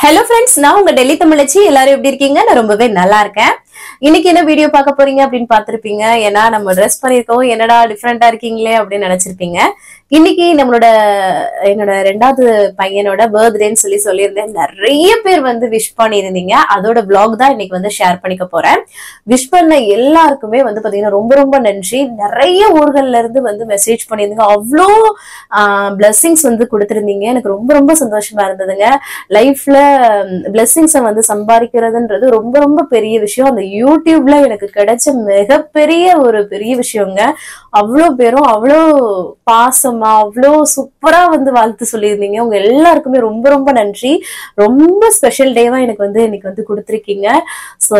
Hello friends, நான் உங்க டெல்லி தமிழச்சி. எல்லாரும் எப்படி இருக்கீங்க? நான் ரொம்பவே நல்லா இருக்கேன். இன்னைக்கு என்ன வீடியோ பார்க்க போறீங்க அப்படின்னு பார்த்திருப்பீங்க. ஏன்னா நம்ம ட்ரெஸ் பண்ணிருக்கோம், என்னடா டிஃப்ரெண்டா இருக்கீங்களே அப்படின்னு நினைச்சிருப்பீங்க. இன்னைக்கு என்னோட ரெண்டாவது பையனோட பர்த்டேன்னு சொல்லியிருந்தேன். நிறைய பேர் வந்து விஷ் பண்ணியிருந்தீங்க. அதோட vlog தான் இன்னைக்கு வந்து ஷேர் பண்ணிக்க போறேன். விஷ் பண்ண எல்லாருக்குமே வந்து பாத்தீங்கன்னா ரொம்ப ரொம்ப நன்றி. நிறைய ஊர்கள்ல இருந்து வந்து மெசேஜ் பண்ணியிருந்தீங்க. அவ்வளோ பிளெஸிங்ஸ் வந்து கொடுத்திருந்தீங்க. எனக்கு ரொம்ப ரொம்ப சந்தோஷமா இருந்ததுங்க. லைஃப்ல பிளெஸிங்ஸை வந்து சம்பாதிக்கிறதுன்றது ரொம்ப ரொம்ப பெரிய விஷயம். அந்த யூடியூப்ல எனக்கு கிடைச்ச மிகப்பெரிய ஒரு பெரிய விஷயங்க. அவ்வளோ பேரும் அவ்வளோ பாசமா அவ்வளோ சூப்பரா வந்து வாழ்த்து சொல்லியிருந்தீங்க. உங்க எல்லாருக்குமே ரொம்ப ரொம்ப நன்றி. ரொம்ப ஸ்பெஷல் டேவா எனக்கு வந்து இன்னைக்கு வந்து கொடுத்துருக்கீங்க. ஸோ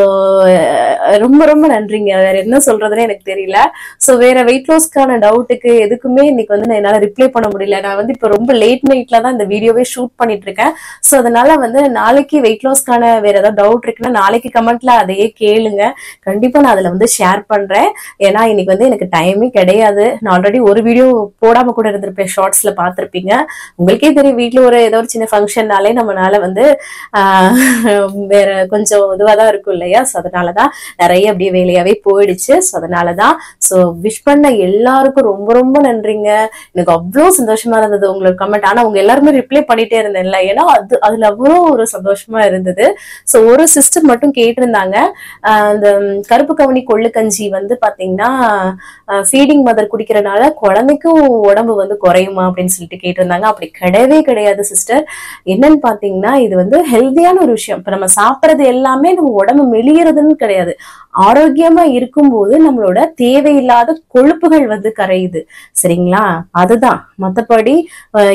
ரொம்ப ரொம்ப நன்றிங்க. வேற என்ன சொல்றதுன்னு எனக்கு தெரியல. ஸோ வேற வெயிட் லாஸ்க்கான டவுட்டுக்கு எதுக்குமே இன்னைக்கு வந்து என்னால ரிப்ளை பண்ண முடியல. நான் வந்து இப்போ ரொம்ப லேட் நைட்ல தான் இந்த வீடியோவே ஷூட் பண்ணிட்டு இருக்கேன். ஸோ அதனால வந்து நாளைக்கு வெயிட் லாஸ்க்கான வேற ஏதாவது டவுட் இருக்குன்னா நாளைக்கு கமெண்ட்ல அதையே கேளுங்க. கண்டிப்பா நான் அதுல வந்து ஷேர் பண்றேன். ஏன்னா இன்னைக்கு வந்து எனக்கு டைமே கிடையாது. நான் ஆல்ரெடி ஒரு வீடியோ போடாம கூட இருந்திருப்பேன். ஷார்ட்ஸ்ல பாத்திருப்பீங்க. உங்களுக்கே தெரியும், வீட்டுல ஏதோ ஒரு சின்ன ஃபங்க்ஷன்னாலே நம்மளால வந்து வேற கொஞ்சம் இதுவாதான் இருக்கும் இல்லையா? ஸோ அதனாலதான் நிறைய அப்படியே வேலையாவே போயிடுச்சு. ஸோ அதனாலதான் ஸோ விஷ் பண்ண எல்லாருக்கும் ரொம்ப ரொம்ப நன்றிங்க. எனக்கு அவ்வளோ சந்தோஷமா இருந்தது உங்களோட கமெண்ட். ஆனா அவங்க எல்லாருமே ரிப்ளை பண்ணிட்டே இருந்தேன்ல, ஏன்னா அதுல அவ்வளோ ஒரு சந்தோஷமா இருந்தது. ஸோ ஒரு சிஸ்டர் மட்டும் கேட்டிருந்தாங்க, அந்த கருப்பு கவுனி கொள்ளு கஞ்சி வந்து பாத்தீங்கன்னா ஃபீடிங் மதர் குடிக்கிறனால குழந்தைக்கும் உடம்பு வந்து குறையுமா அப்படின்னு சொல்லிட்டு கேட்டிருந்தாங்க. அப்படி கிடையவே கிடையாது சிஸ்டர். என்னன்னு பாத்தீங்கன்னா இது வந்து ஹெல்தியான ஒரு விஷயம். இப்ப நம்ம சாப்பிட்றது எல்லாமே நம்ம உடம்பு மெலியறதுன்னு கிடையாது. ஆரோக்கியமா இருக்கும்போது நம்மளோட தேவையில்லாத கொழுப்புகள் வந்து கரையுது. சரிங்களா? அதுதான். மத்தபடி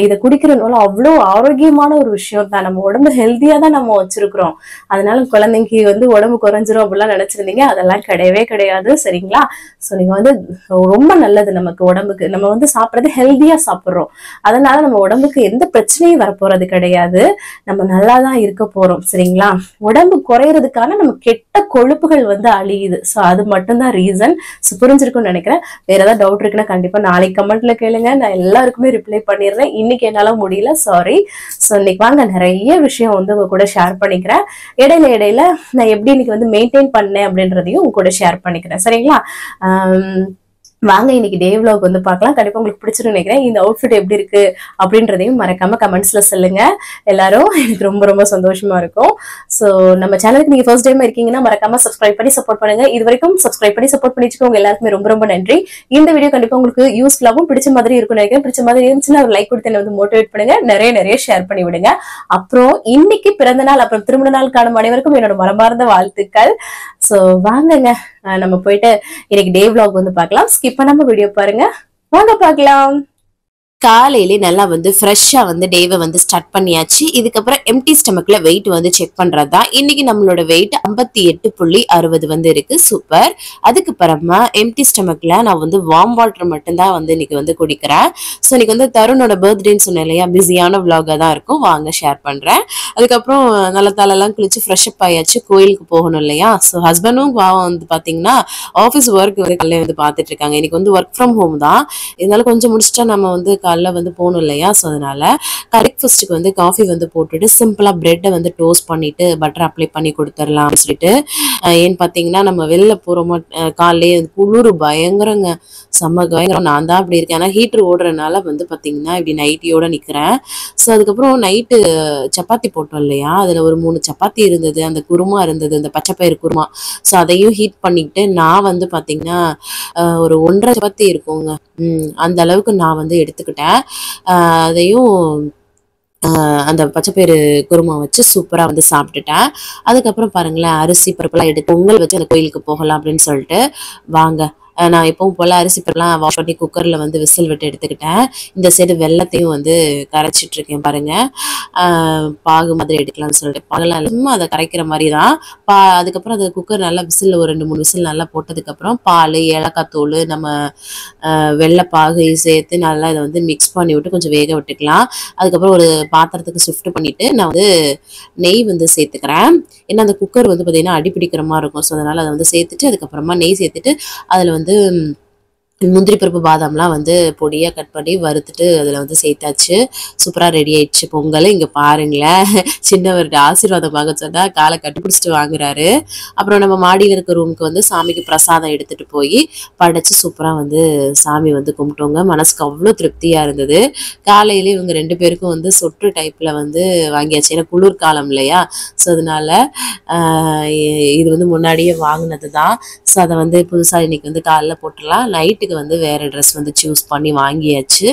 இதை குடிக்கிறதுனால அவ்வளோ ஆரோக்கியமான ஒரு விஷயம் தான். நம்ம உடம்பு ஹெல்தியா தான் நம்ம வச்சிருக்கிறோம். அதனால குழந்தைக்கு வந்து உடம்பு குறைஞ்சிரும் அப்படிலாம் நினைச்சிருந்தீங்க. அதெல்லாம் கிடையவே கிடையாது. சரிங்களா? சோ நீங்க வந்து ரொம்ப நல்லது நமக்கு உடம்புக்கு. நம்ம வந்து சாப்பிட்றது ஹெல்தியா சாப்பிட்றோம். அதனால நம்ம உடம்புக்கு எந்த பிரச்சனையும் வரப்போறது கிடையாது. நம்ம நல்லாதான் இருக்க போறோம். சரிங்களா? உடம்பு குறையறதுக்கான நம்ம கெட்ட கொழுப்புகள் வந்து அழியுது. சோ அது மட்டும்தான் ரீசன். சோ புரிஞ்சிருக்கும்னு நினைக்கிறேன். வேற ஏதாவது டவுட் இருக்குன்னா கண்டிப்பா நாளைக்கு கமெண்ட்ல கேளுங்க. நான் எல்லாருக்குமே ரிப்ளை பண்ணிடுறேன். இன்னைக்கு என்னால முடியல, சாரி. சோ இன்னைக்கு வாங்க நிறைய விஷயம் வந்து உங்க கூட ஷேர் பண்ணிக்கிறேன். இடையில நான் எப்படி இன்னைக்கு வந்து மெயின்டைன் பண்ணேன் அப்படின்றதையும் உங்க கூட ஷேர் பண்ணிக்கிறேன். சரிங்களா? வாங்க இன்னைக்கு டே vlog வந்து பார்க்கலாம். கண்டிப்பா உங்களுக்கு பிடிச்சிருன்னு நினைக்கிறேன். இந்த அவுட்ஃபிட் எப்படி இருக்கு அப்படின்றதையும் மறக்காம கமெண்ட்ஸ்ல சொல்லுங்க. எல்லாரும் எனக்கு ரொம்ப ரொம்ப சந்தோஷமா இருக்கும். சோ நம்ம சேனலுக்கு நீங்க ஃபர்ஸ்ட் டைம் இருக்கீங்கன்னா மறக்காம சப்ஸ்கிரைப் பண்ணி சப்போர்ட் பண்ணுங்க. இது வரைக்கும் சப்ஸ்கிரைப் பண்ணி சப்போர்ட் பண்ணிச்சுக்கோங்க. எல்லாருக்குமே ரொம்ப ரொம்ப நன்றி. இந்த வீடியோ கண்டிப்பா உங்களுக்கு யூஸ்ஃபுல்லாகவும் பிடிச்ச மாதிரி இருக்கும் நினைக்கிறேன். பிடிச்ச மாதிரி இருந்துச்சுன்னா ஒரு லைக் கொடுத்து என்ன வந்து மோட்டிவேட் பண்ணுங்க. நிறைய ஷேர் பண்ணி விடுங்க. அப்புறம் இன்னைக்கு பிறந்த நாள் அப்புறம் திருமண நாள் காணும் அனைவருக்கும் என்னோட மனமார்ந்த வாழ்த்துக்கள். சோ வாங்கங்க நம்ம போயிட்டு இன்னைக்கு டே vlog வந்து பார்க்கலாம். ஸ்கிப் பண்ணாம வீடியோ பாருங்க. வாங்க பார்க்கலாம். காலையிலே நல்லா வந்து ஃப்ரெஷ்ஷா வந்து டேவை வந்து ஸ்டார்ட் பண்ணியாச்சு. இதுக்கப்புறம் எம்டி ஸ்டமக்ல வெயிட் வந்து செக் பண்றது தான். இன்னைக்கு நம்மளோட வெயிட் 58.60 வந்து இருக்கு. சூப்பர். அதுக்கப்புறமா எம்டி ஸ்டமக்ல நான் வந்து வார்ம் வாட்டர் மட்டும்தான் வந்து இன்னைக்கு வந்து குடிக்கிறேன். ஸோ இன்னைக்கு வந்து தருணோட பர்த்டேன்னு சொன்னேன் இல்லையா? பிஸியான விளாகா தான் இருக்கும். வாங்க ஷேர் பண்றேன். அதுக்கப்புறம் நல்ல தலையெல்லாம் குளிச்சு ஃப்ரெஷ் அப் ஆயாச்சு. கோயிலுக்கு போகணும் இல்லையா? ஸோ ஹஸ்பண்டும் பாவம் வந்து பாத்தீங்கன்னா ஆஃபீஸ் ஒர்க் வந்து காலையில வந்து பார்த்துட்டு இருக்காங்க. இன்னைக்கு வந்து ஒர்க் ஃப்ரம் ஹோம் தான். இதனால கொஞ்சம் முடிச்சுட்டா நம்ம வந்து காலைல வந்து போகணும் இல்லையா? ஸோ அதனால பிரேக்ஃபாஸ்ட்டுக்கு வந்து காஃபி வந்து போட்டுட்டு சிம்பிளா பிரெட்டை வந்து டோஸ்ட் பண்ணிட்டு பட்டர் அப்ளை பண்ணி கொடுத்துடலாம் சொல்லிட்டு, ஏன்னு பார்த்தீங்கன்னா நம்ம வெளில போறோமோ காலையிலே குளிர் பயங்கரங்க, செம்ம பயங்கரம். நான் தான் அப்படி இருக்கேன். ஆனால் ஹீட்டர் ஓடுறதுனால வந்து பார்த்தீங்கன்னா இப்படி நைட்டியோட நிற்கிறேன். ஸோ அதுக்கப்புறம் நைட்டு சப்பாத்தி போட்டோம் இல்லையா? அதில் ஒரு 3 சப்பாத்தி இருந்தது, அந்த குருமா இருந்தது, அந்த பச்சைப்பயிறு குருமா. ஸோ அதையும் ஹீட் பண்ணிக்கிட்டு நான் வந்து பார்த்தீங்கன்னா ஒரு 1.5 சப்பாத்தி இருக்குங்க. அந்த அளவுக்கு நான் வந்து எடுத்துக்கிட்டேன். அதையும் அந்த பச்சைப்பயிறு குருமா வச்சு சூப்பரா வந்து சாப்பிட்டுட்டேன். அதுக்கப்புறம் பாருங்களேன், அரிசி பருப்பெல்லாம் எடுத்து பொங்கல் வச்சு அந்த கோயிலுக்கு போகலாம் அப்படின்னு சொல்லிட்டு வாங்க. நான் எப்பவும் போல அரிசி பருப்பெல்லாம் வாஷ் பண்ணி குக்கர்ல வந்து விசில் விட்டு எடுத்துக்கிட்டேன். இந்த சைடு வெல்லத்தையும் வந்து கரைச்சிட்டு இருக்கேன் பாருங்க. பாகு மாதிரி எடுக்கலாம்னு சொல்லிட்டு பாகெல்லாம் சும்மா அதை கரைக்கிற மாதிரி தான். அதுக்கப்புறம் அது குக்கர் நல்லா விசில் ஒரு 2-3 விசில் நல்லா போட்டதுக்கப்புறம் பால், ஏலக்காய் தூள், நம்ம வெள்ளைப்பாகு சேர்த்து நல்லா இதை வந்து மிக்ஸ் பண்ணி விட்டு கொஞ்சம் வேக விட்டுக்கலாம். அதுக்கப்புறம் ஒரு பாத்திரத்துக்கு ஷிஃப்ட் பண்ணிட்டு நான் வந்து நெய் வந்து சேர்த்துக்கிறேன். ஏன்னா அந்த குக்கர் வந்து பார்த்தீங்கன்னா அடிப்பிடிக்கிற மாதிரி இருக்கும். ஸோ அதனால அதை வந்து சேர்த்துட்டு அதுக்கப்புறமா நெய் சேர்த்துட்டு அதில் வந்து முந்திரி பருப்பு பாதாம்லாம் வந்து பொடியாக கட் பண்ணி வறுத்துட்டு அதில் வந்து சேர்த்தாச்சு. சூப்பராக ரெடி ஆயிடுச்சு பொங்கல். இங்கே பாருங்களேன், சின்னவர்கிட்ட ஆசீர்வாதம் வாங்க சொன்னால் காலை கட்டுப்பிடிச்சிட்டு வாங்குறாரு. அப்புறம் நம்ம மாடியில் இருக்க ரூமுக்கு வந்து சாமிக்கு பிரசாதம் எடுத்துகிட்டு போய் படைச்சு சூப்பராக வந்து சாமி வந்து கும்பிட்டோங்க. மனசுக்கு அவ்வளோ திருப்தியாக இருந்தது. காலையிலே இவங்க 2 பேருக்கும் வந்து சொட்டு டைப்பில் வந்து வாங்கியாச்சு. ஏன்னா குளிர்காலம் இல்லையா? ஸோ அதனால இது வந்து முன்னாடியே வாங்கினது தான். ஸோ அதை வந்து புதுசாக இன்றைக்கி வந்து காலைல போட்டுடலாம். நைட்டுக்கு வந்து வேறு ட்ரெஸ் வந்து சூஸ் பண்ணி வாங்கியாச்சு.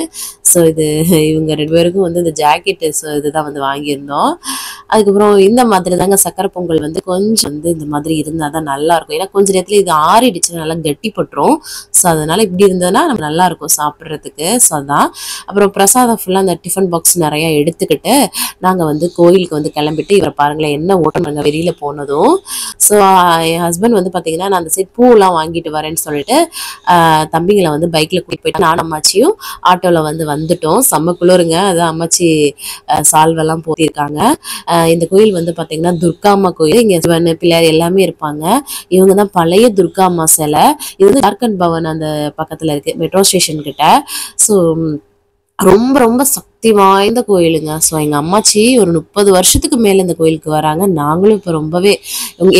ஸோ இது இவங்க 2 பேருக்கும் வந்து இந்த ஜாக்கெட்டு இதுதான் வந்து வாங்கியிருந்தோம். அதுக்கப்புறம் இந்த மாதிரி தாங்க சக்கரை பொங்கல் வந்து கொஞ்சம் வந்து இந்த மாதிரி இருந்தால் தான் நல்லாயிருக்கும். ஏன்னா கொஞ்சம் நேரத்தில் இது ஆறிடுச்சுன்னா நல்லா கட்டிப்பட்டுரும். ஸோ அதனால் இப்படி இருந்ததுன்னா நம்ம நல்லாயிருக்கும் சாப்பிட்றதுக்கு. ஸோ அதான். அப்புறம் பிரசாதம் ஃபுல்லாக அந்த டிஃபன் பாக்ஸ் நிறையா எடுத்துக்கிட்டு நாங்கள் வந்து கோயிலுக்கு வந்து கிளம்பிட்டு இவரை பாருங்களேன் என்ன ஓட்டம் நாங்கள் வெளியில் போனதும். ஸோ என் ஹஸ்பண்ட் வந்து பார்த்தீங்கன்னா நான் அந்த சைட் பூவெலாம் வாங்கிட்டு வரேன்னு சொல்லிட்டு தம்பிங்களை வந்து பைக்கில் கூட்டிகிட்டு போயிட்டு நானும் அம்மாச்சியும் ஆட்டோவில் வந்து வந்துட்டோம். செம்ம குளிருங்க. அதான் அம்மாச்சி சால்வெல்லாம் போட்டிருக்காங்க. இந்த கோயில் வந்து பார்த்தீங்கன்னா துர்கா அம்மா கோயில். இங்கே சிவன் பிள்ளையார் எல்லாமே இருப்பாங்க. இவங்க தான் பழைய துர்கா அம்மா சிலை. இது வந்து ஜார்க்கண்ட் பவன் அந்த பக்கத்தில் இருக்குது, மெட்ரோ ஸ்டேஷன் கிட்ட. ஸோ ரொம்ப ரொம்ப சக்தி வாய்ந்த கோயிலுங்க. ஸோ எங்கள் அம்மாச்சி ஒரு 30 வருஷத்துக்கு மேலே இந்த கோயிலுக்கு வராங்க. நாங்களும் இப்போ ரொம்பவே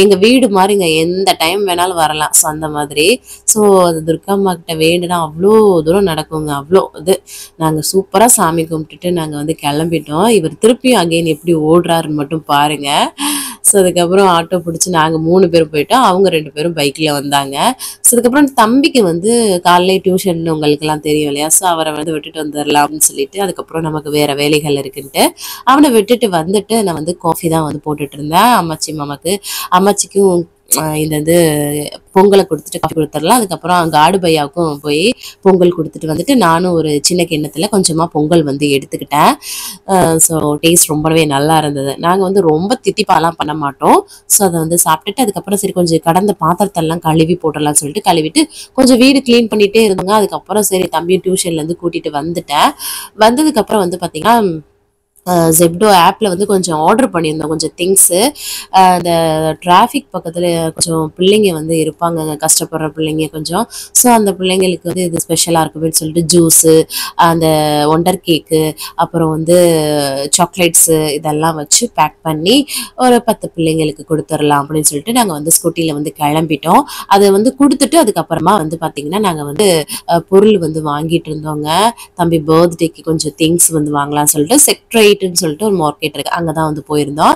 எங்கள் வீடு மாதிரிங்க, எந்த டைம் வேணாலும் வரலாம். ஸோ அந்த மாதிரி. ஸோ அது துர்கா அம்மா கிட்ட வேண்டுனா அவ்வளோ தூரம் நடக்குங்க. அவ்வளோ இது நாங்கள் சூப்பராக சாமி கும்பிட்டுட்டு நாங்கள் வந்து கிளம்பிட்டோம். இவர் திருப்பியும் அகைன் எப்படி ஓடுறாருன்னு மட்டும் பாருங்கள். ஸோ அதுக்கப்புறம் ஆட்டோ பிடிச்சி நாங்கள் 3 பேர் போயிட்டோம். அவங்க 2 பேரும் பைக்கில் வந்தாங்க. ஸோ அதுக்கப்புறம் தம்பிக்கு வந்து காலையிலே டியூஷன் உங்களுக்கெல்லாம் தெரியும் இல்லையா? ஸோ அவரை வந்து விட்டுட்டு வந்துடலாம் அப்படின்னு சொல்லிட்டு அதுக்கப்புறம் நமக்கு வேறு வேலைகள் இருக்குன்ட்டு அவனை விட்டுட்டு வந்துட்டு நான் வந்து காஃபி தான் வந்து போட்டுட்டு இருந்தேன் அம்மாச்சி மாமாக்கு. அம்மாச்சிக்கும் இந்த இது பொங்கலை கொடுத்துட்டு காஃபி கொடுத்துடலாம். அதுக்கப்புறம் அங்கே ஆடு பையாவுக்கும் போய் பொங்கல் கொடுத்துட்டு வந்துட்டு நானும் ஒரு சின்ன கிண்ணத்தில் கொஞ்சமாக பொங்கல் வந்து எடுத்துக்கிட்டேன். ஸோ டேஸ்ட் ரொம்பவே நல்லா இருந்தது. நாங்கள் வந்து ரொம்ப தித்திப்பாலாம் பண்ண மாட்டோம். ஸோ அதை வந்து சாப்பிட்டுட்டு அதுக்கப்புறம் சரி கொஞ்சம் கடந்த பாத்திரத்தெல்லாம் கழுவி போட்டுடலாம்னு சொல்லிட்டு கழுவிட்டு கொஞ்சம் வீடு க்ளீன் பண்ணிகிட்டே இருந்தாங்க. அதுக்கப்புறம் சரி தம்பியும் டியூஷன்லேருந்து கூட்டிகிட்டு வந்துட்டேன். வந்ததுக்கப்புறம் வந்து பார்த்திங்கன்னா ஜெப்டோ ஆப்பில் வந்து கொஞ்சம் ஆர்டர் பண்ணியிருந்தோம் கொஞ்சம் திங்ஸு. அந்த டிராஃபிக் பக்கத்தில் கொஞ்சம் பிள்ளைங்க வந்து இருப்பாங்க, கஷ்டப்படுற பிள்ளைங்க கொஞ்சம். ஸோ அந்த பிள்ளைங்களுக்கு வந்து இது ஸ்பெஷலாக இருக்குன்னு சொல்லிட்டு ஜூஸு, அந்த ஒண்டர் கேக்கு, அப்புறம் வந்து சாக்லேட்ஸு இதெல்லாம் வச்சு பேக் பண்ணி ஒரு 10 பிள்ளைங்களுக்கு கொடுத்துடலாம் அப்படின்னு சொல்லிட்டு நாங்கள் வந்து ஸ்கூட்டியில் வந்து கிளம்பிட்டோம். அதை வந்து கொடுத்துட்டு அதுக்கப்புறமா வந்து பார்த்திங்கன்னா நாங்கள் வந்து பொருள் வந்து வாங்கிட்டு இருந்தோங்க. தம்பி பர்த்டேக்கு கொஞ்சம் திங்ஸ் வந்து வாங்கலாம்னு சொல்லிட்டு செக்ட்ரைட்னு சொல்லிட்டு ஒரு மார்க்கெட் இருக்கு, அங்கதான் வந்து போயிருந்தோம்.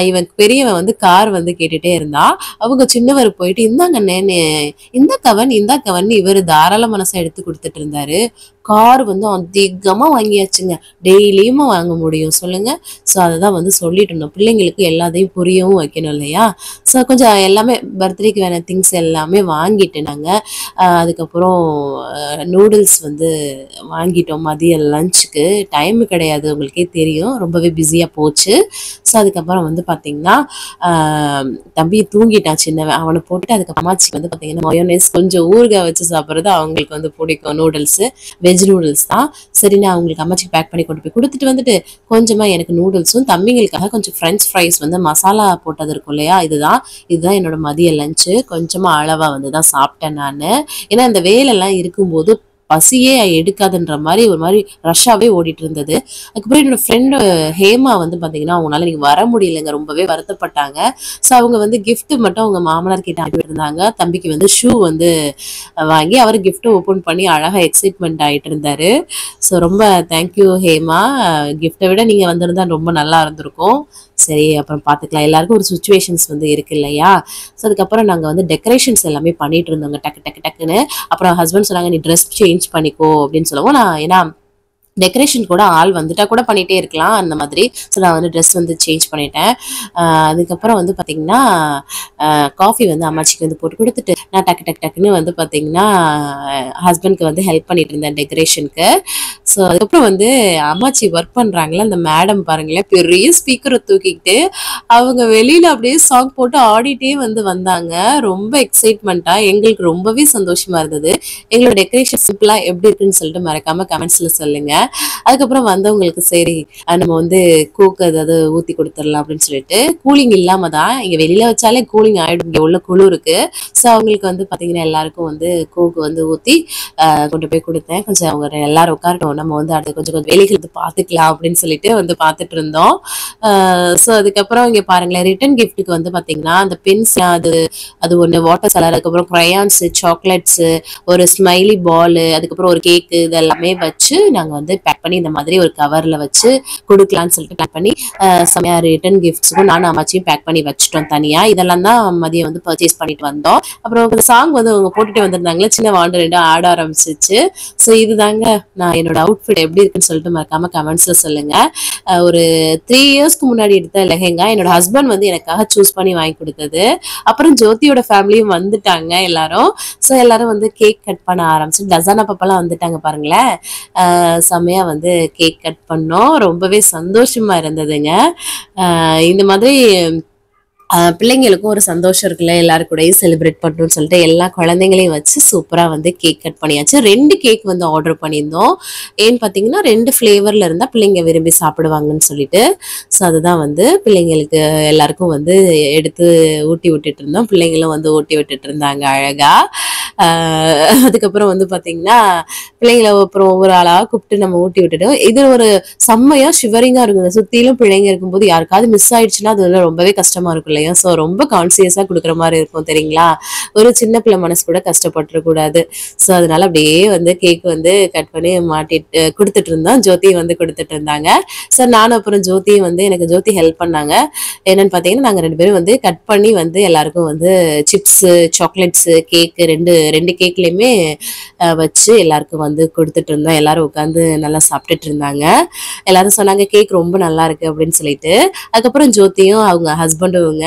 இவன் பெரியவன் வந்து கார் வந்து கேட்டுட்டே இருந்தா. அவங்க சின்னவர் போயிட்டு இந்த கவன் இவர் தாராள மனசை எடுத்து கொடுத்துட்டு இருந்தாரு. கார் வந்து அதிகமாக வாங்கியாச்சுங்க. டெய்லியுமா வாங்க முடியும் சொல்லுங்க. ஸோ அதை தான் வந்து சொல்லிட்டு இருந்தோம். பிள்ளைங்களுக்கு எல்லாத்தையும் புரியவும் வைக்கணும் இல்லையா? ஸோ கொஞ்சம் எல்லாமே பர்த்டேக்கு வேண திங்ஸ் எல்லாமே வாங்கிட்டு நாங்கள் அதுக்கப்புறம் நூடுல்ஸ் வந்து வாங்கிட்டோம். மதியம் லஞ்சுக்கு டைம் கிடையாது, உங்களுக்கே தெரியும், ரொம்பவே பிஸியாக போச்சு. ஸோ அதுக்கப்புறம் வந்து பார்த்திங்கன்னா தம்பி தூங்கிட்டான் சின்னவன். அவனை போட்டுட்டு அதுக்கப்புறம் அம்மாச்சிக்கு வந்து பார்த்திங்கன்னா மயோனைஸ் கொஞ்சம் ஊறுகாய் வச்சு சாப்பிட்றது அவங்களுக்கு வந்து பிடிக்கும். நூடுல்ஸு வெஜ் நூடுல்ஸ் தான். சரி நான் அவங்களுக்கு அம்மாச்சிக்கு பேக் பண்ணி கொண்டு போய் கொடுத்துட்டு வந்துட்டு கொஞ்சமாக எனக்கு நூடுல்ஸும் தம்பிங்களுக்காக கொஞ்சம் ஃப்ரெஞ்ச் ஃப்ரைஸ் வந்து மசாலா போட்டது இருக்கும் இல்லையா, இதுதான் என்னோட மதிய லஞ்சு. கொஞ்சமாக அளவாக வந்து தான் சாப்பிட்டேன் நான். ஏன்னா இந்த வேலைலாம் இருக்கும்போது பசியே எடுக்காதுன்ற மாதிரி ஒரு மாதிரி ரஷ்ஷாகவே ஓடிட்டு இருந்தது. அதுக்கப்புறம் என்னோட ஃப்ரெண்டு ஹேமா வந்து பார்த்தீங்கன்னா அவங்களால நீங்கள் வர முடியலைங்க, ரொம்பவே வருத்தப்பட்டாங்க. ஸோ அவங்க வந்து கிஃப்ட்டு மட்டும் அவங்க மாமனார் கிட்ட அனுப்பியிருந்தாங்க. தம்பிக்கு வந்து ஷூ வந்து வாங்கி அவர் கிஃப்ட்டை ஓப்பன் பண்ணி அழகாக எக்ஸைட்மெண்ட் ஆகிட்டு இருந்தார். ஸோ ரொம்ப தேங்க்யூ ஹேமா, கிஃப்ட்டை விட நீங்கள் வந்திருந்தா ரொம்ப நல்லா இருந்திருக்கும். சரி அப்புறம் பார்த்துக்கலாம், எல்லாருக்கும் ஒரு சுச்சுவேஷன்ஸ் வந்து இருக்கு இல்லையா? ஸோ அதுக்கப்புறம் நாங்கள் வந்து டெக்கரேஷன்ஸ் எல்லாமே பண்ணிட்டு இருந்தோங்க டக்குன்னு. அப்புறம் ஹஸ்பண்ட் சொன்னாங்க நீ ட்ரெஸ் சேஞ்ச் பண்ணிக்கோ அப்படின்னு சொல்லவும் நான் ஏன்னா டெக்கரேஷன் கூட ஆள் வந்துட்டா கூட பண்ணிகிட்டே இருக்கலாம் அந்த மாதிரி. ஸோ நான் வந்து ட்ரெஸ் வந்து சேஞ்ச் பண்ணிட்டேன். அதுக்கப்புறம் வந்து பார்த்திங்கன்னா காஃபி வந்து அம்மாச்சிக்கு வந்து போட்டு கொடுத்துட்டு நான் டக்குன்னு வந்து பார்த்திங்கன்னா ஹஸ்பண்ட்க்கு வந்து ஹெல்ப் பண்ணிட்டு இருந்தேன் டெக்கரேஷனுக்கு. ஸோ அதுக்கப்புறம் வந்து அம்மாச்சி ஒர்க் பண்ணுறாங்களே அந்த மேடம் பாருங்களேன், பெரிய ஸ்பீக்கரை தூக்கிக்கிட்டு அவங்க வெளியில் அப்படியே சாங் போட்டு ஆடிட்டே வந்து வந்தாங்க. ரொம்ப எக்ஸைட்மெண்ட்டாக எங்களுக்கு ரொம்பவே சந்தோஷமாக இருந்தது. எங்களோட டெக்கரேஷன் சிம்பிளாக எப்படி இருக்குன்னு சொல்லிட்டு மறக்காமல் கமெண்ட்ஸில் சொல்லுங்கள். அதுக்கப்புறம் வந்தவங்களுக்கு சரி நம்ம வந்து கோக் ஏதாவது ஊத்தி கொடுத்துடலாம் அப்படின்னு சொல்லிட்டு கூலிங் இல்லாம தான் இங்க வெளியில வச்சாலே கூலிங் ஆயிடும் இங்க உள்ள குளிருக்கு. ஸோ அவங்களுக்கு வந்து பாத்தீங்கன்னா எல்லாருக்கும் வந்து கோக் வந்து ஊத்தி கொண்டு போய் கொடுத்தேன். கொஞ்சம் அவங்க எல்லாரும் உட்காரட்டும், நம்ம வந்து அடுத்து கொஞ்சம் கொஞ்சம் வேலைகள் வந்து பாத்துக்கலாம் அப்படின்னு சொல்லிட்டு வந்து பாத்துட்டு இருந்தோம். ஸோ அதுக்கப்புறம் இங்க பாருங்களேன், ரிட்டன் கிஃப்ட்டுக்கு வந்து பாத்தீங்கன்னா அந்த பென்ஸ் அது ஒண்ணு, வாட்டர் கலர், அதுக்கப்புறம் கிரையான்ஸ், சாக்லேட்ஸ், ஒரு ஸ்மைலி பால், அதுக்கப்புறம் ஒரு கேக்கு, இது எல்லாமே வச்சு நாங்க வந்து பேக் பண்ணி இந்த மாதிரி ஒரு கவர்ல வச்சு கொடுக்கலாம்னு சொல்லிட்டு பேக் பண்ணி செமையா ரிட்டன் கிஃப்ட்ஸுக்கும் நானும் அம்மாச்சியும் பேக் பண்ணி வச்சுட்டோம் தனியா. இதெல்லாம் தான் மதியம் வந்து பர்ச்சேஸ் பண்ணிட்டு வந்தோம். அப்புறம் சாங் வந்து அவங்க போட்டுட்டு வந்திருந்தாங்களே, சின்ன வாண்டு 2 ஆட ஆரம்பிச்சிச்சு. ஸோ இதுதாங்க நான் என்னோட அவுட்ஃபிட் எப்படி இருக்குன்னு சொல்லிட்டு மறக்காம கமெண்ட்ஸ்ல சொல்லுங்க. ஒரு 3 இயர்ஸ்க்கு முன்னாடி எடுத்த லெஹெங்கா என்னோட ஹஸ்பண்ட் வந்து எனக்காக சூஸ் பண்ணி வாங்கி கொடுத்தது. அப்புறம் ஜோதியோட ஃபேமிலியும் வந்துட்டாங்க எல்லாரும். ஸோ எல்லாரும் வந்து கேக் கட் பண்ண ஆரம்பிச்சு டசானா பாப்பாலாம் வந்துட்டாங்க பாருங்களேன். செம்மையா வந்து கேக் கட் பண்ணோம். ரொம்பவே சந்தோஷமா இருந்ததுங்க. இந்த மாதிரி பிள்ளைங்களுக்கும் ஒரு சந்தோஷம் இருக்குல்ல, எல்லாரும் கூடயும் செலிப்ரேட் பண்ணணும்னு சொல்லிட்டு எல்லா குழந்தைங்களையும் வச்சு சூப்பரா வந்து கேக் கட் பண்ணியாச்சு. 2 கேக் வந்து ஆர்டர் பண்ணியிருந்தோம். ஏன்னு பார்த்தீங்கன்னா 2 ஃப்ளேவர்ல இருந்தா பிள்ளைங்க விரும்பி சாப்பிடுவாங்கன்னு சொல்லிட்டு. ஸோ அதுதான் வந்து பிள்ளைங்களுக்கு எல்லாருக்கும் வந்து எடுத்து ஊட்டி விட்டுட்டு இருந்தோம். பிள்ளைங்களும் வந்து ஊட்டி விட்டுட்டு இருந்தாங்க அழகா. அதுக்கப்புறம் வந்து பார்த்தீங்கன்னா பிள்ளைங்களை அப்புறம் ஒவ்வொரு ஆளா கூப்பிட்டு நம்ம ஊட்டி விட்டுட்டோம். இது ஒரு செம்மையா ஷிவரிங்கா இருக்குங்க. சுத்திலும் பிள்ளைங்க இருக்கும்போது யாருக்காவது மிஸ் ஆயிடுச்சுன்னா அது வந்து ரொம்பவே கஷ்டமா இருக்கும் இல்லையா? ஸோ ரொம்ப கான்சியஸா கொடுக்குற மாதிரி இருக்கும் தெரியுங்களா? ஒரு சின்ன பிள்ளை மனசு கூட கஷ்டப்பட்டுறக்கூடாது. ஸோ அதனால அப்படியே வந்து கேக் வந்து கட் பண்ணி மாட்டிட்டு கொடுத்துட்டு இருந்தோம். ஜோதி வந்து கொடுத்துட்டு இருந்தாங்க. சார் நானும் அப்புறம் ஜோதியும் வந்து எனக்கு ஜோதி ஹெல்ப் பண்ணாங்க. என்னன்னு பார்த்தீங்கன்னா நாங்கள் 2 பேரும் வந்து கட் பண்ணி வந்து எல்லாருக்கும் வந்து சிப்ஸு, சாக்லேட்ஸு, கேக்கு ரெண்டு கேக்லையுமே வச்சு எல்லாருக்கும் வந்து கொடுத்துட்டு இருந்தோம். எல்லாரும் உட்காந்து நல்லா சாப்பிட்டுட்டு இருந்தாங்க. எல்லாரும் சொன்னாங்க கேக் ரொம்ப நல்லா இருக்கு அப்படின்னு சொல்லிட்டு. அதுக்கப்புறம் ஜோதியும் அவங்க ஹஸ்பண்டும்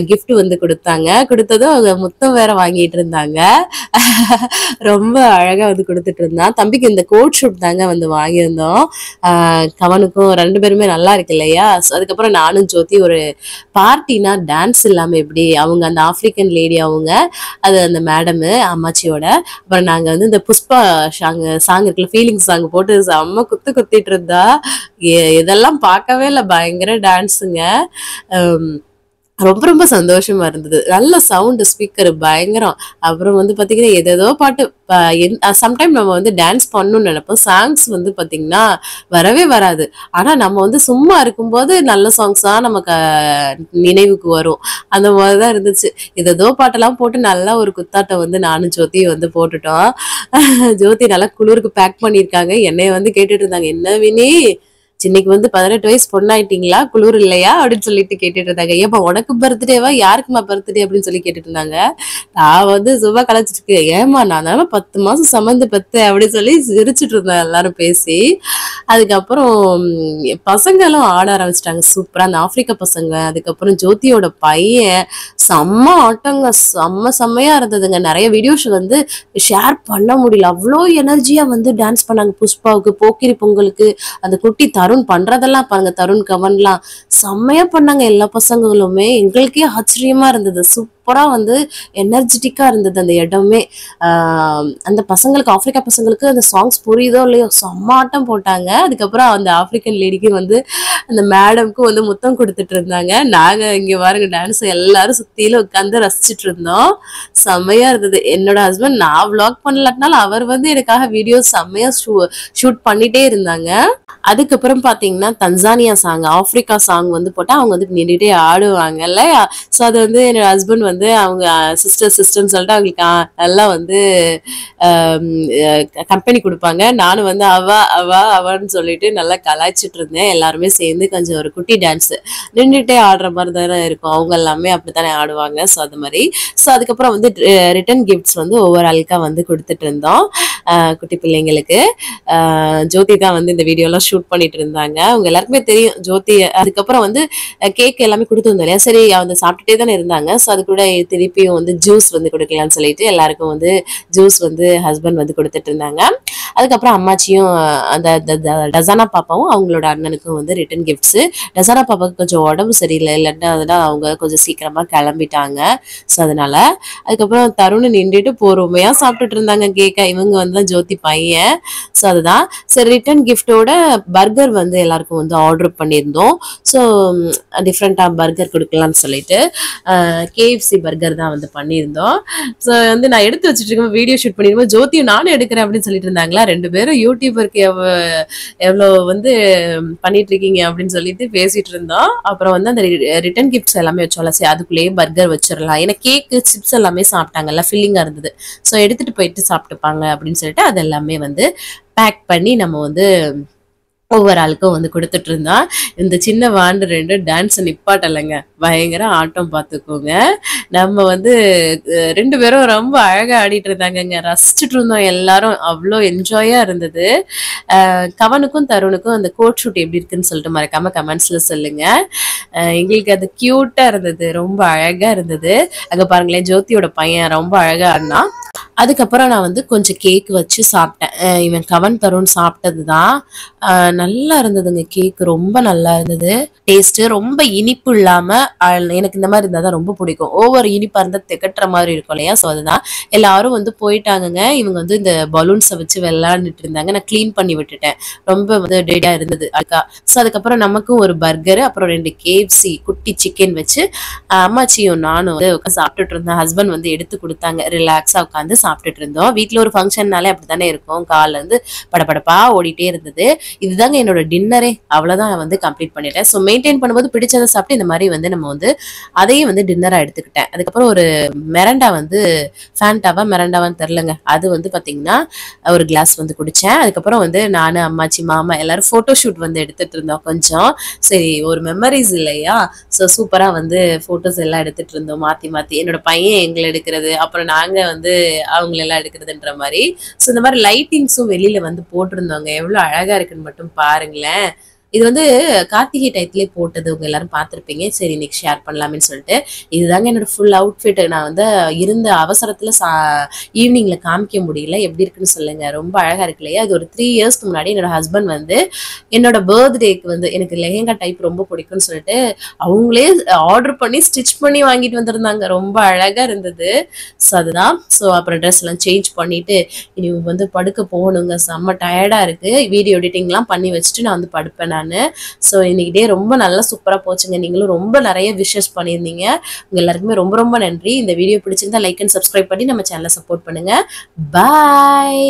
கிஃப்ட் வந்து கொடுத்தாங்க. கொடுத்ததும் அவங்க முத்தம் வேற வாங்கிட்டு இருந்தாங்க. ரொம்ப அழகா வந்து கொடுத்துட்டு இருந்தான். தம்பிக்கு இந்த கோட் ஷூட் தாங்க வந்து வாங்கியிருந்தோம். கவனுக்கும் 2 பேருமே நல்லா இருக்கு இல்லையா? அதுக்கப்புறம் நானும் ஜோதி ஒரு பார்ட்டினா டான்ஸ் இல்லாம எப்படி, அவங்க அந்த ஆப்பிரிக்கன் லேடி அவங்க அது அந்த மேடம் அம்மாச்சியோட, அப்புறம் நாங்க வந்து இந்த புஷ்பா சாங் இருக்குல்ல, ஃபீலிங் சாங் போட்டு செம்ம குத்திட்டு இருந்தா. இதெல்லாம் பார்க்கவே இல்லை, பயங்கர டான்ஸுங்க. ரொம்ப ரொம்ப சந்தோஷமா இருந்தது. நல்ல சவுண்ட் ஸ்பீக்கர் பயங்கரம். அப்புறம் வந்து பாத்தீங்கன்னா ஏதேதோ பாட்டு, சம்டைம் நம்ம வந்து டான்ஸ் பண்ணணும்னு நினைப்போம். சாங்ஸ் வந்து பாத்தீங்கன்னா வரவே வராது. ஆனா நம்ம வந்து சும்மா இருக்கும்போது நல்ல சாங்ஸ் தான் நமக்கு நினைவுக்கு வரும். அந்த மாதிரிதான் இருந்துச்சு. ஏதேதோ பாட்டெல்லாம் போட்டு நல்லா ஒரு குத்தாட்டம் வந்து நானும் ஜோதியும் வந்து போட்டுட்டோம். ஜோதி நல்லா குளிருக்கு பேக் பண்ணியிருக்காங்க. என்னைய வந்து கேட்டுட்டு இருந்தாங்க, என்ன வினி இன்னைக்கு வந்து 18 வயசு பொண்ணாயிட்டீங்களா, குளிர் இல்லையா அப்படின்னு சொல்லிட்டு கேட்டுட்டு இருந்தாங்க. ஏப்பா உனக்கு பர்த்டேவா, யாருக்குமா பர்த்டே அப்படின்னு சொல்லி கேட்டுட்டு இருந்தாங்க. நான் வந்து சும்மா கலைச்சிட்டு இருக்கேன். ஏமா நான் தானே 10 மாசம் சம்மந்து பெத்தேன் அப்படின்னு சொல்லி சிரிச்சுட்டு இருந்தேன் எல்லாரும் பேசி. அதுக்கப்புறம் பசங்க எல்லாம் ஆட ஆரம்பிச்சிட்டாங்க சூப்பரா, அந்த ஆப்பிரிக்கா பசங்க. அதுக்கப்புறம் ஜோதியோட பையன் செம்ம ஆட்டங்க, செம்மையா இருந்ததுங்க. நிறைய வீடியோஸ் வந்து ஷேர் பண்ண முடியல, அவ்வளோ எனர்ஜியா வந்து டான்ஸ் பண்ணாங்க. புஷ்பாவுக்கு, போக்கிரி பொங்கலுக்கு, அந்த குட்டி தருண் பண்றதெல்லாம் பாருங்க, தருண் கவன்லாம் செம்மையா பண்ணாங்க எல்லா பசங்களுமே. எங்களுக்கே ஆச்சரியமா இருந்தது. சூப்பரா வந்து எனர்ஜெட்டிக்கா இருந்தது அந்த இடமே. அந்த பசங்களுக்கு, ஆப்பிரிக்கா பசங்களுக்கு அந்த சாங்ஸ் புரியுதோ இல்லையோ செம்மாட்டம் போட்டாங்க. அதுக்கப்புறம் அந்த ஆப்பிரிக்கன் லேடிக்கு வந்து அந்த மேடம்க்கு வந்து முத்தம் கொடுத்துட்டு இருந்தாங்க. நாங்க இங்க பாருங்க டான்ஸ் எல்லாரும் சுத்தியில உட்காந்து ரசிச்சுட்டு இருந்தோம். செம்மையா இருந்தது. என்னோட ஹஸ்பண்ட் நான் விளாக் பண்ணலாட்டினாலும் அவர் வந்து எனக்காக வீடியோ செம்மையா ஷூட் பண்ணிட்டே இருந்தாங்க. அதுக்கப்புறம் பாத்தீங்கன்னா தன்சானியா சாங், ஆப்பிரிக்கா சாங் வந்து போட்டா அவங்க வந்து நின்றுட்டே ஆடுவாங்க இல்லையா? ஸோ அது வந்து என்னோட ஹஸ்பண்ட் வந்து அவங்க சிஸ்டர்னு சொல்லிட்டு அவங்களுக்கு நல்லா வந்து கம்பெனி கொடுப்பாங்க. நானும் வந்து அவன்னு சொல்லிட்டு நல்லா கலாய்ச்சிட்டு இருந்தேன். எல்லாருமே சேர்ந்து கொஞ்சம் ஒரு குட்டி டான்ஸ் நின்றுட்டே ஆடுற மாதிரி தானே இருக்கும். அவங்க எல்லாமே அப்படித்தானே ஆடுவாங்க. ஸோ அது மாதிரி. ஸோ அதுக்கப்புறம் வந்து ரிட்டன் கிஃப்ட்ஸ் வந்து ஒவ்வொரு ஆளுக்கா வந்து கொடுத்துட்டு இருந்தோம் குட்டி பிள்ளைங்களுக்கு. ஜோதி தான் வந்து இந்த வீடியோலாம் ஷூட் பண்ணிட்டு இருந்தாங்க. அவங்க எல்லாருக்குமே தெரியும் ஜோதி. அதுக்கப்புறம் வந்து கேக் எல்லாமே கொடுத்துருந்தோம் இல்லையா? சரி அவங்க சாப்பிட்டுட்டே தானே இருந்தாங்க. ஸோ அது கூட திருப்பியும் வந்து ஜூஸ் வந்து கொடுக்கலாம்னு சொல்லிட்டு எல்லாருக்கும் வந்து ஜூஸ் வந்து ஹஸ்பண்ட் வந்து கொடுத்துட்டு இருந்தாங்க. அதுக்கப்புறம் அம்மாச்சியும் அந்த டசானா பாப்பாவும் அவங்களோட அண்ணனுக்கும் வந்து ரிட்டன் கிஃப்ட்ஸ். டசானா பாப்பாவுக்கு கொஞ்சம் உடம்பு சரியில்லை, இல்லைன்னா அதெல்லாம் அவங்க கொஞ்சம் சீக்கிரமா கிளம்பிட்டாங்க. ஸோ அதனால அதுக்கப்புறம் தருண் நின்றுட்டு பொறுமையா சாப்பிட்டுட்டு இருந்தாங்க கேக்க. இவங்க வந்து ஜோதி பையன். ஸோ அதுதான் சரி, ரிட்டன் கிஃப்டோட பர்கர் வந்து எல்லாருக்கும் வந்து ஆர்டர் பண்ணியிருந்தோம். ஸோ டிஃப்ரெண்ட்டாக பர்கர் கொடுக்கலாம்னு சொல்லிட்டு கேஎஃப்சி பர்கர் தான் வந்து பண்ணியிருந்தோம். ஸோ வந்து நான் எடுத்து வச்சுட்டு இருக்கேன், வீடியோ ஷூட் பண்ணிருக்கோம். ஜோதியும் நானும் எடுக்கிறேன் அப்படின்னு சொல்லிட்டு இருந்தாங்களா. 2 பேரும் யூடியூபருக்கு எவ்வளோ வந்து பண்ணிட்டு இருக்கீங்க அப்படின்னு சொல்லிட்டு பேசிட்டு இருந்தோம். அப்புறம் வந்து அந்த ரிட்டன் கிஃப்ட்ஸ் எல்லாமே வச்சோம்ல, சரி அதுக்குள்ளேயே பர்கர் வச்சிடலாம். ஏன்னா கேக்கு சிப்ஸ் எல்லாமே சாப்பிட்டாங்கல்ல, ஃபில்லிங்காக இருந்தது. ஸோ எடுத்துட்டு போயிட்டு சாப்பிட்டுப்பாங்க அப்படின்னு சொல்லிட்டு அது எல்லாமே வந்து பேக் பண்ணி நம்ம வந்து ஒவ்வொரு ஆளுக்கும் வந்து கொடுத்துட்டு இருந்தான். இந்த சின்ன வாண்டு 2 டான்ஸ் நிப்பாட்டலைங்க, பயங்கர ஆட்டம் பார்த்துக்கோங்க. நம்ம வந்து 2 பேரும் ரொம்ப அழகா ஆடிட்டு இருந்தாங்கங்க, ரசிச்சுட்டு இருந்தோம் எல்லாரும். அவ்வளோ என்ஜாயா இருந்தது. கவனுக்கும் தருணுக்கும் அந்த கோட் ஷூட் எப்படி இருக்குன்னு சொல்லிட்டு மறக்காம கமெண்ட்ஸ்ல சொல்லுங்க. எங்களுக்கு அது கியூட்டா இருந்தது, ரொம்ப அழகா இருந்தது. அங்க பாருங்களேன், ஜோதியோட பையன் ரொம்ப அழகா ஆடினா. அதுக்கப்புறம் நான் வந்து கொஞ்சம் கேக் வச்சு சாப்பிட்டேன். இவன் கவன் தருண் சாப்பிட்டது தான். நல்லா இருந்ததுங்க, கேக் ரொம்ப நல்லா இருந்தது. டேஸ்ட்டு ரொம்ப இனிப்பு இல்லாமல் எனக்கு இந்த மாதிரி இருந்தால் தான் ரொம்ப பிடிக்கும். ஓவர் இனிப்பாக இருந்தால் திகட்டுற மாதிரி இருக்கும் இல்லையா. ஸோ அதுதான் எல்லாரும் வந்து போயிட்டாங்கங்க. இவங்க வந்து இந்த பலூன்ஸை வச்சு விளையாண்டுட்டு இருந்தாங்க. நான் க்ளீன் பண்ணி விட்டுட்டேன், ரொம்ப வந்து டேடாக இருந்தது அதுக்கா. ஸோ அதுக்கப்புறம் நமக்கும் ஒரு பர்கரு, அப்புறம் 2 கேஎஃப்சி குட்டி சிக்கன் வச்சு அம்மாச்சியும் நானும் வந்து சாப்பிட்டுட்டு இருந்தேன். ஹஸ்பண்ட் வந்து எடுத்து கொடுத்தாங்க, ரிலாக்ஸாக உட்காந்து சாப்பிட்டுட்டு இருந்தோம். வீட்டில் ஒரு ஃபங்க்ஷன்னாலே அப்படி தானே இருக்கும், காலில் இருந்து படபடப்பா ஓடிட்டே இருந்தது. இதுதாங்க என்னோட டின்னரே, அவ்வளோதான் வந்து கம்ப்ளீட் பண்ணிட்டேன். ஸோ மெயின்டைன் பண்ணும்போது பிடிச்சதை சாப்பிட்டு இந்த மாதிரி வந்து நம்ம வந்து அதையும் வந்து டின்னராக எடுத்துக்கிட்டேன். அதுக்கப்புறம் ஒரு மெரண்டா வந்து மெரண்டாவான்னு தெரிலங்க, அது வந்து பார்த்தீங்கன்னா ஒரு கிளாஸ் வந்து குடித்தேன். அதுக்கப்புறம் வந்து நான் அம்மாச்சி மாமா எல்லாரும் ஃபோட்டோ ஷூட் வந்து எடுத்துகிட்டு இருந்தோம் கொஞ்சம். சரி, ஒரு மெமரிஸ் இல்லையா. ஸோ சூப்பராக வந்து ஃபோட்டோஸ் எல்லாம் எடுத்துகிட்டு இருந்தோம் மாற்றி மாற்றி. என்னோட பையன் எங்களை எடுக்கிறது, அப்புறம் நாங்கள் வந்து அவங்களெல்லாம் எடுக்கிறதுன்ற மாதிரி. ஸோ இந்த மாதிரி லைட்டிங்ஸும் வெளியில் வந்து போட்டிருந்தோங்க, எவ்வளோ அழகாக இருக்குன்னு மட்டும் பாருங்களேன். இது வந்து கார்த்திகை டயத்துலேயே போட்டது, உங்க எல்லாரும் பார்த்துருப்பீங்க. சரி, இன்னைக்கு ஷேர் பண்ணலாமேன்னு சொல்லிட்டு இதுதாங்க என்னோட ஃபுல் அவுட்ஃபிட். நான் வந்து இருந்த அவசரத்தில் ஈவினிங்கில் காமிக்க முடியல. எப்படி இருக்குன்னு சொல்லுங்க, ரொம்ப அழகாக இருக்கு இல்லையா. இது ஒரு 3 இயர்ஸ்க்கு முன்னாடி என்னோட ஹஸ்பண்ட் வந்து என்னோட பர்த்டேக்கு வந்து எனக்கு லெஹெங்கா டைப் ரொம்ப பிடிக்கும்னு சொல்லிட்டு அவங்களே ஆர்டர் பண்ணி ஸ்டிச் பண்ணி வாங்கிட்டு வந்திருந்தாங்க, ரொம்ப அழகாக இருந்தது. ஸோ அதுதான். ஸோ அப்புறம் ட்ரெஸ் எல்லாம் சேஞ்ச் பண்ணிட்டு இனி வந்து படுக்க போகணுங்க, செம்ம டயர்டாக இருக்குது. வீடியோ எடிட்டிங்லாம் பண்ணி வச்சுட்டு நான் வந்து படுப்பேன் நான். ஸோ இன்னைக்கு டே ரொம்ப நல்லா சூப்பராக போச்சுங்க. நீங்களும் ரொம்ப நிறைய விஷஸ் பண்ணியிருந்தீங்க, உங்க எல்லாருக்குமே ரொம்ப ரொம்ப நன்றி. இந்த வீடியோ பிடிச்சிருந்தா லைக் அண்ட் சப்ஸ்கிரைப் பண்ணி நம்ம சேனலை சப்போர்ட் பண்ணுங்க. பாய்.